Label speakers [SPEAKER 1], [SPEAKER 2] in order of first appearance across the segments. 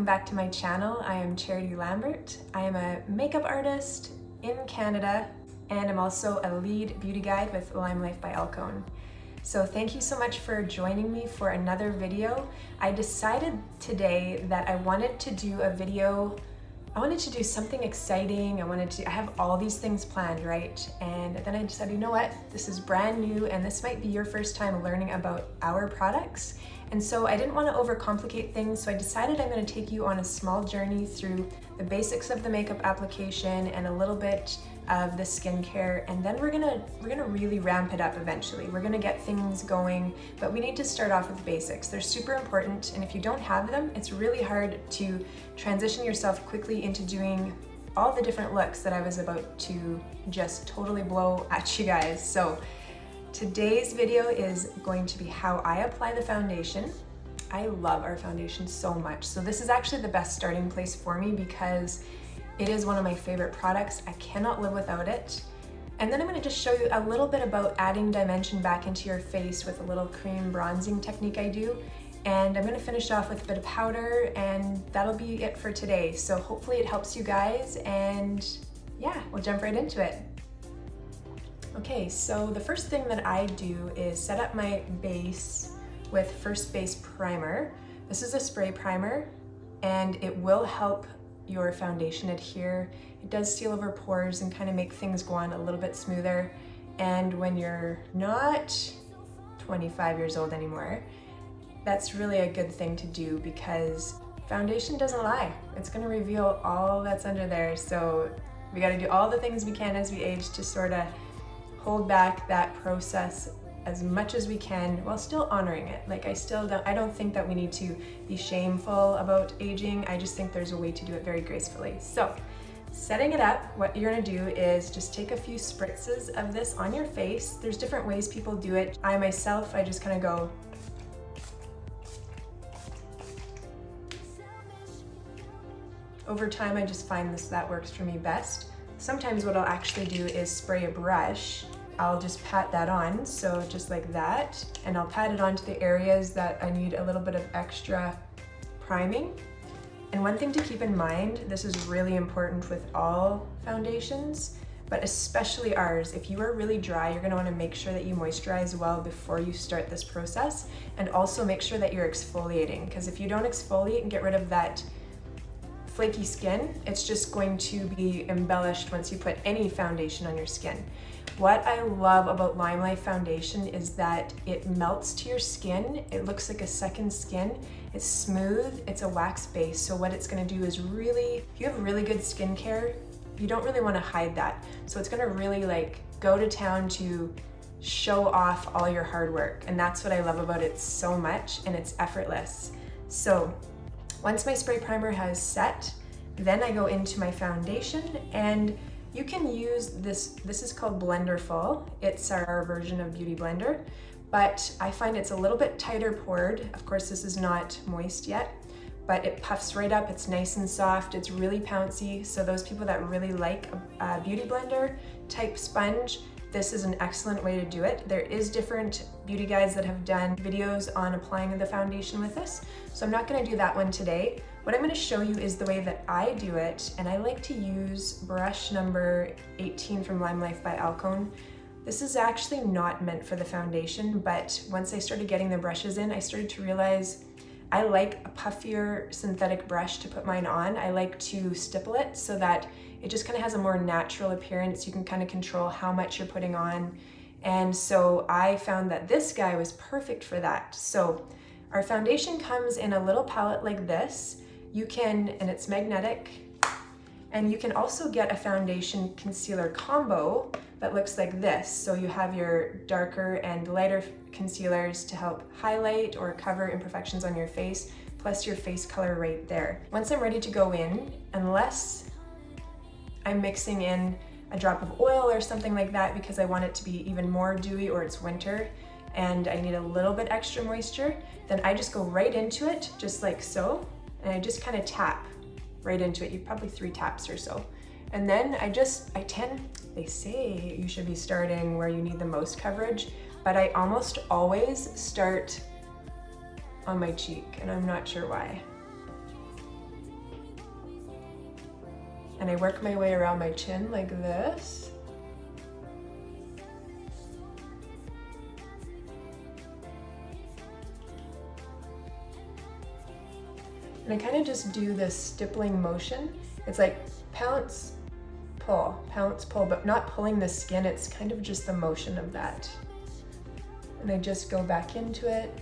[SPEAKER 1] back to my channel. I am Charity Lambert. I am a makeup artist in Canada, and I'm also a lead beauty guide with LimeLife by Alcone. So thank you so much for joining me for another video. I decided today that I wanted to do a video. I wanted to do something exciting. I have all these things planned, right? And then I decided, you know what? This is brand new and this might be your first time learning about our products. And so I didn't want to overcomplicate things, so I decided I'm going to take you on a small journey through the basics of the makeup application and a little bit of the skincare, and then we're gonna really ramp it up eventually. We're gonna get things going, but we need to start off with basics. They're super important, and if you don't have them, it's really hard to transition yourself quickly into doing all the different looks that I was about to just totally blow at you guys. So today's video is going to be how I apply the foundation. I love our foundation so much. So this is actually the best starting place for me because it is one of my favorite products. I cannot live without it. And then I'm going to just show you a little bit about adding dimension back into your face with a little cream bronzing technique I do. And I'm going to finish off with a bit of powder, and that'll be it for today. So hopefully it helps you guys, and yeah, we'll jump right into it. Okay, so the first thing that I do is set up my base with First Base Primer. This is a spray primer, and it will help your foundation adhere. It does seal over pores and kind of make things go on a little bit smoother. And when you're not 25 years old anymore, that's really a good thing to do because foundation doesn't lie. It's gonna reveal all that's under there. So we gotta do all the things we can as we age to sort of hold back that process as much as we can while still honoring it. Like I don't think that we need to be shameful about aging. I just think there's a way to do it very gracefully. So setting it up, what you're gonna do is just take a few spritzes of this on your face. There's different ways people do it. I just kind of go. Over time, I just find that works for me best. Sometimes what I'll actually do is spray a brush. I'll just pat that on, so just like that, and I'll pat it onto the areas that I need a little bit of extra priming. And one thing to keep in mind, this is really important with all foundations, but especially ours. If you are really dry, you're gonna wanna make sure that you moisturize well before you start this process, and also make sure that you're exfoliating, because if you don't exfoliate and get rid of that flaky skin, it's just going to be embellished once you put any foundation on your skin. What I love about LimeLife foundation is that it melts to your skin. It looks like a second skin. It's smooth, it's a wax base. So what it's gonna do is if you have really good skincare, you don't really wanna hide that. So it's gonna really like go to town to show off all your hard work. And that's what I love about it so much, and it's effortless. So once my spray primer has set, then I go into my foundation, and you can use this is called Blenderful. It's our version of Beauty Blender, but I find it's a little bit tighter poured. Of course, this is not moist yet, but it puffs right up. It's nice and soft. It's really pouncy. So those people that really like a Beauty Blender type sponge, this is an excellent way to do it. There is different beauty guides that have done videos on applying the foundation with this, so I'm not gonna do that one today. What I'm gonna show you is the way that I do it, and I like to use brush number 18 from LimeLife by Alcone. This is actually not meant for the foundation, but once I started getting the brushes in, I started to realize I like a puffier synthetic brush to put mine on. I like to stipple it so that it just kind of has a more natural appearance. You can kind of control how much you're putting on. And so I found that this guy was perfect for that. So our foundation comes in a little palette like this. And it's magnetic. And you can also get a foundation concealer combo that looks like this. So you have your darker and lighter concealers to help highlight or cover imperfections on your face, plus your face color right there. Once I'm ready to go in, unless I'm mixing in a drop of oil or something like that because I want it to be even more dewy or it's winter and I need a little bit extra moisture, then I just go right into it, just like so, and I just kind of tap right into it. You probably 3 taps or so. And then they say you should be starting where you need the most coverage, but I almost always start on my cheek, and I'm not sure why. and I work my way around my chin like this. And I kind of just do this stippling motion. It's like pounce, pull, but not pulling the skin, it's kind of just the motion of that. And I just go back into it.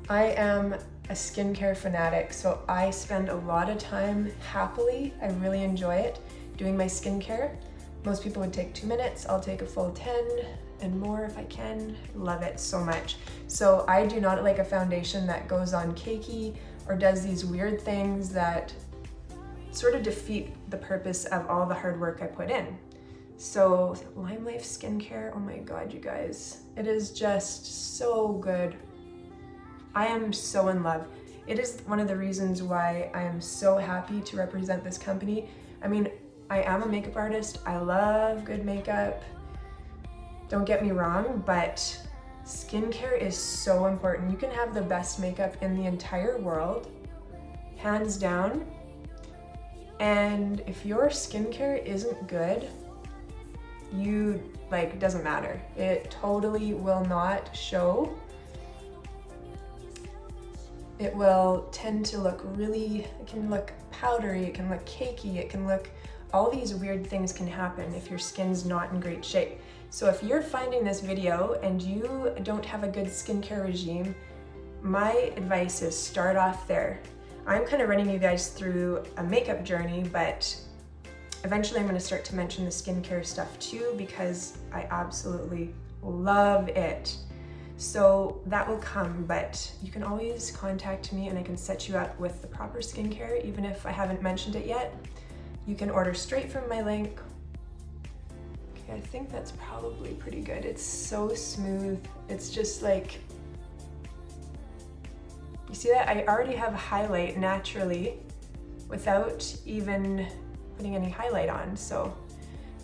[SPEAKER 1] I am a skincare fanatic, so I spend a lot of time happily, I really enjoy it, doing my skincare. Most people would take 2 minutes, I'll take a full 10 and more if I can. Love it so much. So I do not like a foundation that goes on cakey or does these weird things that sort of defeat the purpose of all the hard work I put in. So LimeLife's skincare, oh my God, you guys, it is just so good. I am so in love. It is one of the reasons why I am so happy to represent this company. I mean, I am a makeup artist. I love good makeup. Don't get me wrong, but skincare is so important. You can have the best makeup in the entire world, hands down. And if your skincare isn't good, it doesn't matter. It totally will not show. It will tend to look it can look powdery, it can look cakey, it can look, all these weird things can happen if your skin's not in great shape. So if you're finding this video and you don't have a good skincare regime, my advice is start off there. I'm kind of running you guys through a makeup journey, but eventually I'm going to start to mention the skincare stuff too, because I absolutely love it. So that will come, but you can always contact me and I can set you up with the proper skincare, even if I haven't mentioned it yet. You can order straight from my link. Okay, I think that's probably pretty good. It's so smooth. It's just like, you see that? I already have highlight naturally without even putting any highlight on. So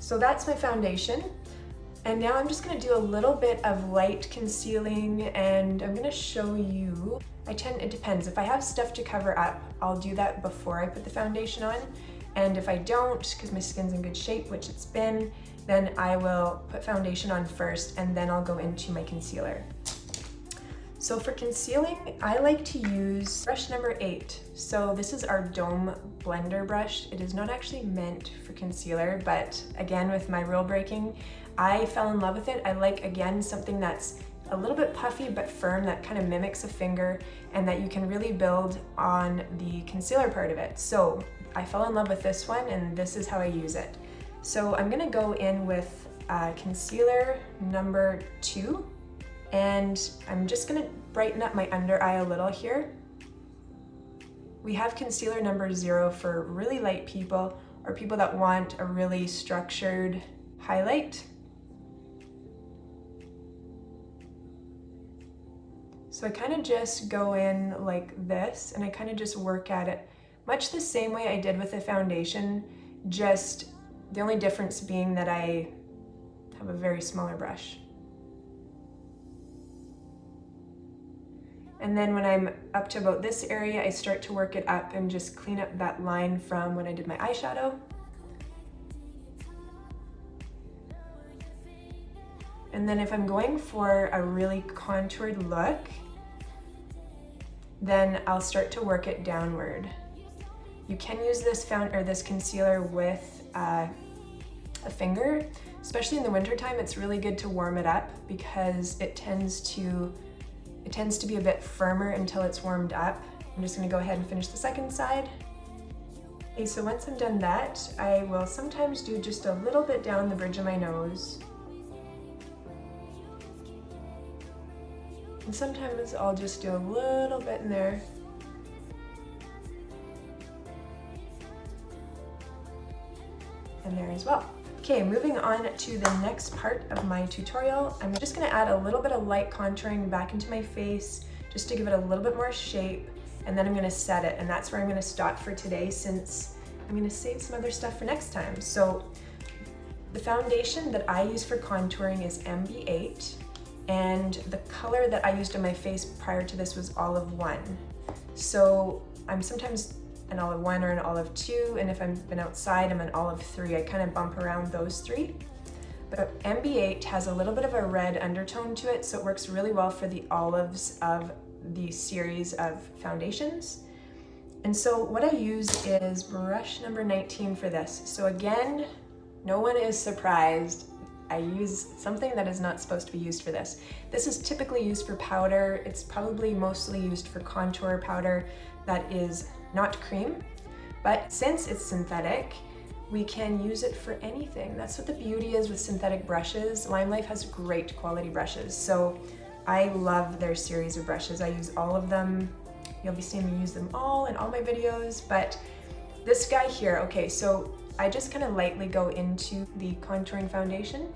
[SPEAKER 1] that's my foundation. And now I'm just gonna do a little bit of light concealing, and I'm gonna show you, it depends. If I have stuff to cover up, I'll do that before I put the foundation on. And if I don't, because my skin's in good shape, which it's been, then I will put foundation on first and then I'll go into my concealer. So for concealing, I like to use brush number 8. So this is our Dome Blender brush. It is not actually meant for concealer, but again, with my rule breaking, I fell in love with it. I like, again, something that's a little bit puffy but firm, that kind of mimics a finger, and that you can really build on the concealer part of it. So I fell in love with this one, and this is how I use it. So I'm gonna go in with concealer number 2, and I'm just gonna brighten up my under eye a little here. We have concealer number 0 for really light people, or people that want a really structured highlight. So I kind of just go in like this, and I kind of just work at it much the same way I did with the foundation, just the only difference being that I have a very smaller brush. And then when I'm up to about this area, I start to work it up and just clean up that line from when I did my eyeshadow. And then if I'm going for a really contoured look, then I'll start to work it downward. You can use this concealer with a finger, especially in the wintertime. It's really good to warm it up because it tends to be a bit firmer until it's warmed up. I'm just gonna go ahead and finish the second side. Okay, so once I'm done that, I will sometimes do just a little bit down the bridge of my nose. And sometimes I'll just do a little bit in there. And there as well. Okay, moving on to the next part of my tutorial. I'm just gonna add a little bit of light contouring back into my face just to give it a little bit more shape, and then I'm gonna set it, and that's where I'm gonna stop for today since I'm gonna save some other stuff for next time. So the foundation that I use for contouring is MB8, and the color that I used on my face prior to this was Olive 1. So I'm sometimes an olive 1 or an olive 2, and if I've been outside, I'm an olive 3. I kind of bump around those 3. But MB8 has a little bit of a red undertone to it, so it works really well for the olives of the series of foundations. And so what I use is brush number 19 for this. So again, no one is surprised. I use something that is not supposed to be used for this. This is typically used for powder. It's probably mostly used for contour powder that is not cream. But since it's synthetic, we can use it for anything. That's what the beauty is with synthetic brushes. LimeLife has great quality brushes. So I love their series of brushes. I use all of them. You'll be seeing me use them all in all my videos, but this guy here, okay, so I just kind of lightly go into the contouring foundation,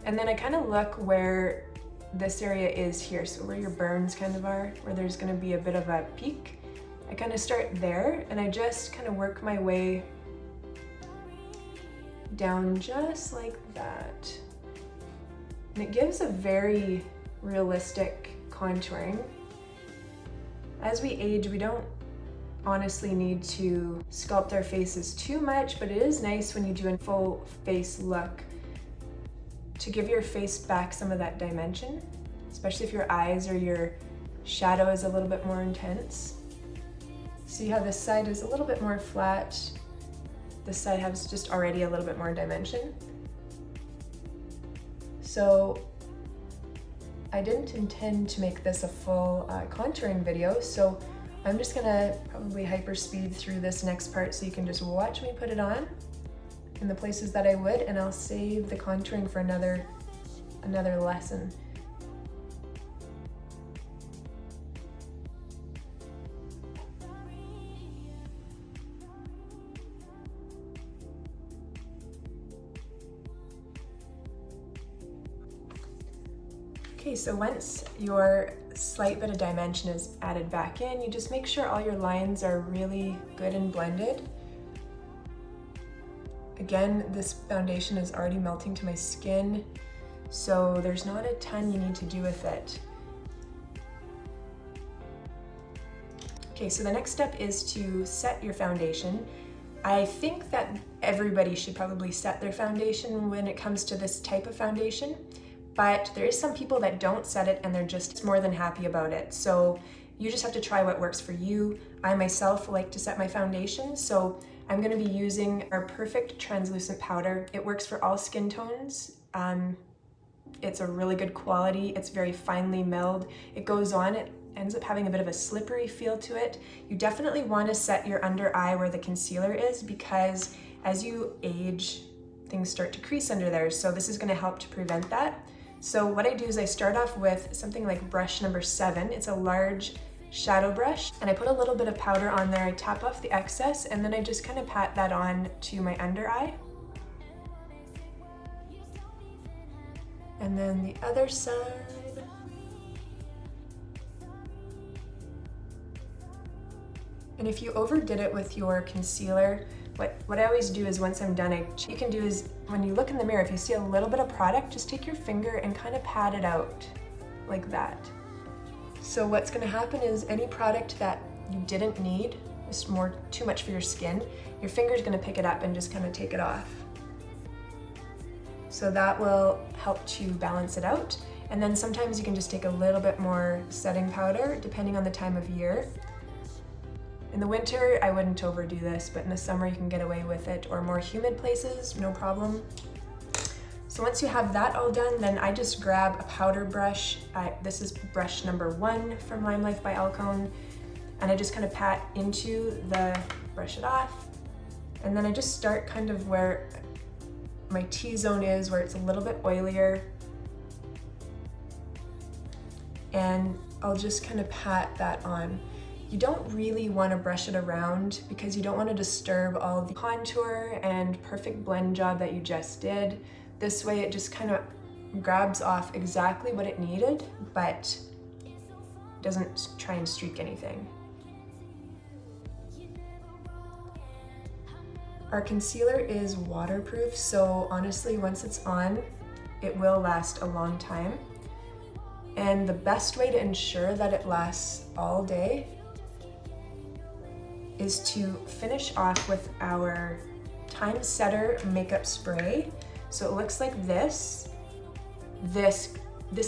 [SPEAKER 1] and then I kind of look where this area is here, so where your burns kind of are, where there's going to be a bit of a peak. I kind of start there, and I just kind of work my way down just like that. And it gives a very realistic contouring. As we age, we don't honestly need to sculpt our faces too much, but it is nice when you do a full face look to give your face back some of that dimension, especially if your eyes or your shadow is a little bit more intense. See how this side is a little bit more flat? This side has just already a little bit more dimension. So I didn't intend to make this a full contouring video, so I'm just gonna probably hyperspeed through this next part so you can just watch me put it on in the places that I would, and I'll save the contouring for another lesson. Okay, so once your slight bit of dimension is added back in, you just make sure all your lines are really good and blended. Again, this foundation is already melting to my skin, so there's not a ton you need to do with it. Okay, so the next step is to set your foundation. I think that everybody should probably set their foundation when it comes to this type of foundation. But there is some people that don't set it and they're just more than happy about it. So you just have to try what works for you. I myself like to set my foundation, so I'm gonna be using our Perfect Translucent Powder. It works for all skin tones. It's a really good quality. It's very finely milled. It goes on, it ends up having a bit of a slippery feel to it. You definitely wanna set your under eye where the concealer is, because as you age, things start to crease under there. So this is gonna help to prevent that. So what I do is I start off with something like brush number 7. It's a large shadow brush, and I put a little bit of powder on there. I tap off the excess, and then I just kind of pat that on to my under eye. And then the other side. And if you overdid it with your concealer, what I always do is once I'm done, what you can do is when you look in the mirror, if you see a little bit of product, just take your finger and kind of pat it out like that. So what's gonna happen is any product that you didn't need, is too much for your skin, your finger's gonna pick it up and just kind of take it off. So that will help to balance it out. And then sometimes you can just take a little bit more setting powder, depending on the time of year. In the winter, I wouldn't overdo this, but in the summer you can get away with it, or more humid places, no problem. So once you have that all done, then I just grab a powder brush. This is brush number 1 from LimeLife by Alcone, and I just kind of pat into brush it off, and then I just start kind of where my T-zone is, where it's a little bit oilier, and I'll just kind of pat that on. You don't really want to brush it around because you don't want to disturb all the contour and perfect blend job that you just did. This way it just kind of grabs off exactly what it needed, but doesn't try and streak anything. Our concealer is waterproof, so honestly, once it's on, it will last a long time. And the best way to ensure that it lasts all day is to finish off with our Time Setter makeup spray. So it looks like this. This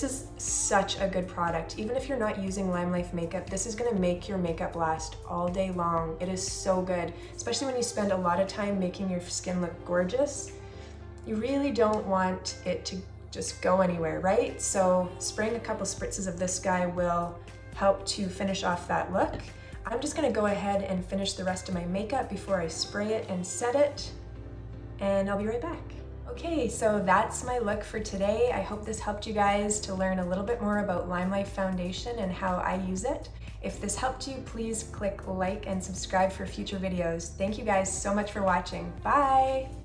[SPEAKER 1] is such a good product. Even if you're not using LimeLife makeup, this is gonna make your makeup last all day long. It is so good, especially when you spend a lot of time making your skin look gorgeous. You really don't want it to just go anywhere, right? So spraying a couple spritzes of this guy will help to finish off that look. I'm just gonna go ahead and finish the rest of my makeup before I spray it and set it, and I'll be right back. Okay, so that's my look for today. I hope this helped you guys to learn a little bit more about LimeLife foundation and how I use it. If this helped you, please click like and subscribe for future videos. Thank you guys so much for watching. Bye!